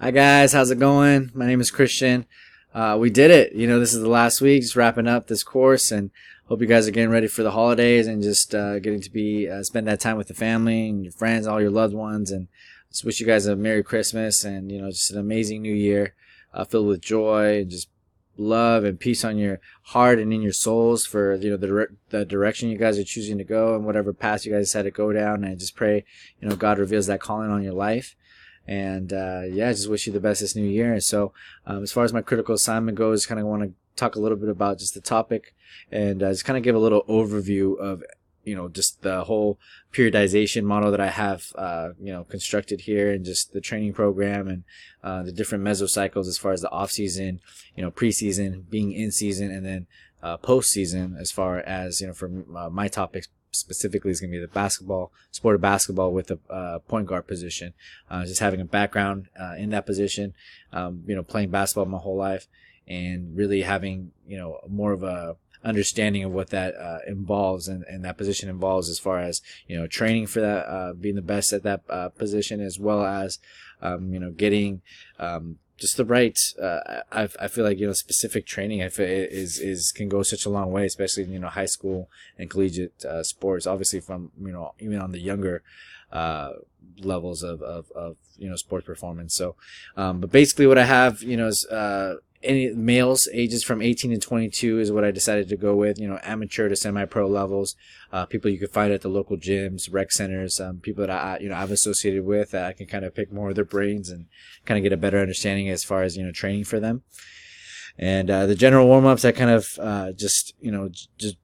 Hi guys, how's it going? My name is Christian. We did it. This is the last week, just wrapping up this course, and hope you guys are getting ready for the holidays and just getting to be spend that time with the family and your friends, all your loved ones, and just wish you guys a Merry Christmas and just an amazing New Year, filled with joy and just love and peace on your heart and in your souls for the direction you guys are choosing to go and whatever path you guys decide to go down. And I just pray God reveals that calling on your life. And I just wish you the best this new year. And so as far as my critical assignment goes, kind of want to talk a little bit about just the topic and just kind of give a little overview of just the whole periodization model that I have constructed here, and just the training program and the different mesocycles as far as the off season, preseason, being in season, and then postseason as far as for my topics specifically is going to be the sport of basketball with a point guard position. Just having a background in that position, playing basketball my whole life, and really having more of a understanding of what that involves and that position involves as far as training for that, being the best at that position, as well as getting just the right I feel like specific training is can go such a long way, especially in high school and collegiate sports, obviously from even on the younger levels of sports performance. So but basically what I have is any males ages from 18 to 22 is what I decided to go with, amateur to semi-pro levels, people you could find at the local gyms, rec centers, people that I've associated with that I can kind of pick more of their brains and kind of get a better understanding as far as, training for them. And the general warm-ups, I kind of just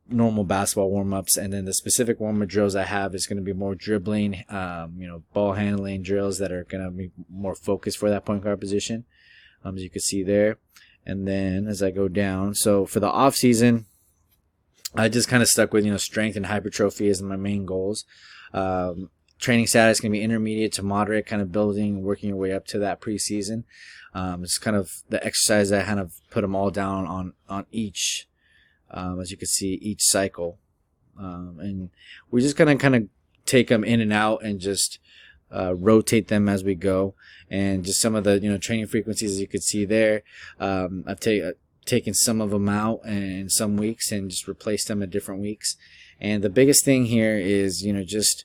normal basketball warm-ups, and then the specific warm-up drills I have is going to be more dribbling, ball handling drills that are going to be more focused for that point guard position, as you can see there. And then as I go down, so for the off season, I just kind of stuck with strength and hypertrophy as my main goals. Training status can be intermediate to moderate, kind of working your way up to that preseason. It's kind of the exercise I kind of put them all down on each, as you can see, each cycle. And we're just gonna kind of take them in and out and just rotate them as we go. And just some of the training frequencies, as you could see there, I've taken some of them out in some weeks and just replaced them in different weeks. And the biggest thing here is just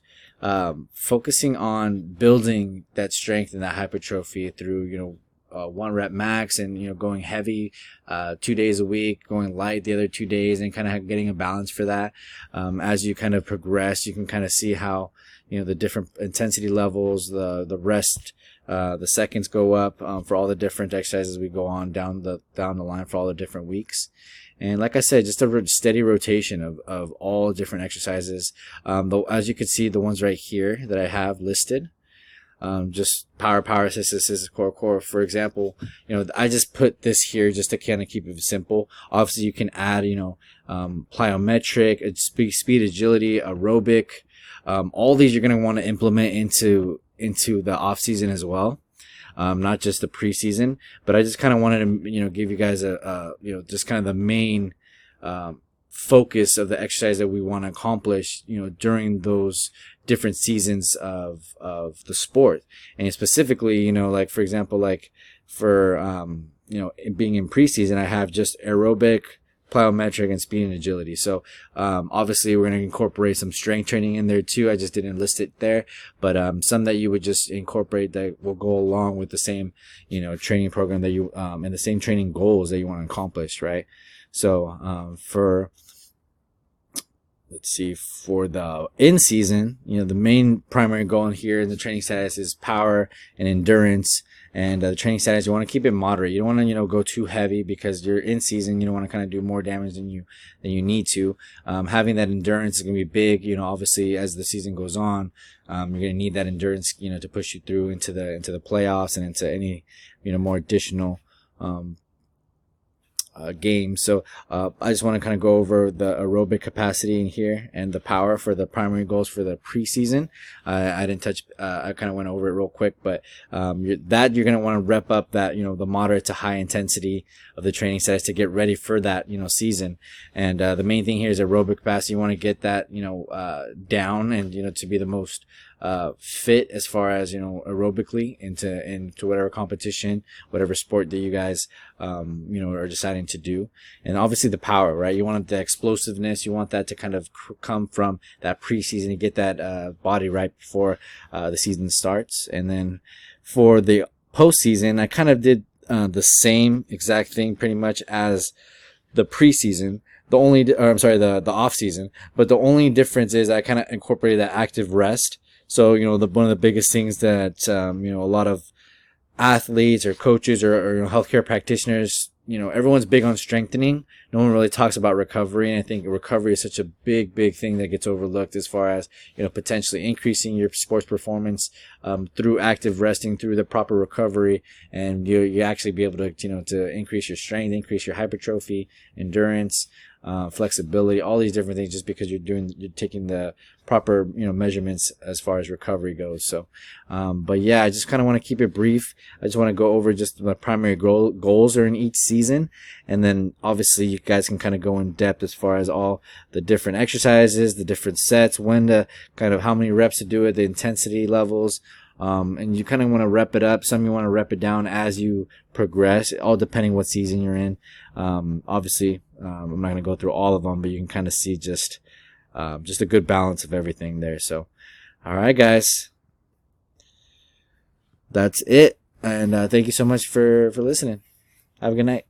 focusing on building that strength and that hypertrophy through 1 rep max, and going heavy 2 days a week, going light the other 2 days, and kind of getting a balance for that. As you kind of progress, you can kind of see how the different intensity levels, the rest, the seconds go up for all the different exercises we go on down the line for all the different weeks. And like I said, just a steady rotation of all different exercises. Though, as you can see, the ones right here that I have listed, just power, assist, core. For example, I just put this here just to kind of keep it simple. Obviously, you can add, plyometric, speed, agility, aerobic. All these you're going to want to implement into the off season as well. Not just the preseason, but I just kind of wanted to, give you guys just kind of the main, focus of the exercise that we want to accomplish, during those different seasons of the sport. And specifically, like, for example, like for, being in preseason, I have just aerobic, plyometric, and speed and agility. So obviously we're going to incorporate some strength training in there too. I just didn't list it there, but some that you would just incorporate that will go along with the same training program that you and the same training goals that you want to accomplish, right? So for the in season, the main primary goal in here in the training status is power and endurance. And the training status, you want to keep it moderate. You don't want to, go too heavy, because you're in season. You don't want to kind of do more damage than you need to. Having that endurance is going to be big. Obviously as the season goes on, you're going to need that endurance, to push you through into the playoffs and into any, more additional, game. So I just want to kind of go over the aerobic capacity in here and the power for the primary goals for the preseason. I didn't touch, I kind of went over it real quick, but you're going to want to rep up that, the moderate to high intensity of the training sets to get ready for that, season. And the main thing here is aerobic capacity. You want to get that, down and, to be the most fit as far as, aerobically into whatever competition, whatever sport that you guys, are deciding to do. And obviously the power, right? You want the explosiveness. You want that to kind of come from that preseason to get that, body right before, the season starts. And then for the postseason, I kind of did, the same exact thing pretty much as the preseason. The off season, but the only difference is I kind of incorporated that active rest. So, one of the biggest things that, a lot of athletes or coaches or healthcare practitioners, everyone's big on strengthening. No one really talks about recovery. And I think recovery is such a big, big thing that gets overlooked as far as, potentially increasing your sports performance, through active resting, through the proper recovery. And you actually be able to, to increase your strength, increase your hypertrophy, endurance, flexibility, all these different things, just because you're taking the proper, measurements as far as recovery goes. So, but yeah, I just kind of want to keep it brief. I just want to go over just the primary goals are in each season. And then obviously you guys can kind of go in depth as far as all the different exercises, the different sets, when to kind of how many reps to do it, the intensity levels. And you kind of want to rep it up. Some you want to rep it down as you progress, all depending what season you're in. Obviously, I'm not going to go through all of them, but you can kind of see just a good balance of everything there. So, all right, guys, that's it. And thank you so much for listening. Have a good night.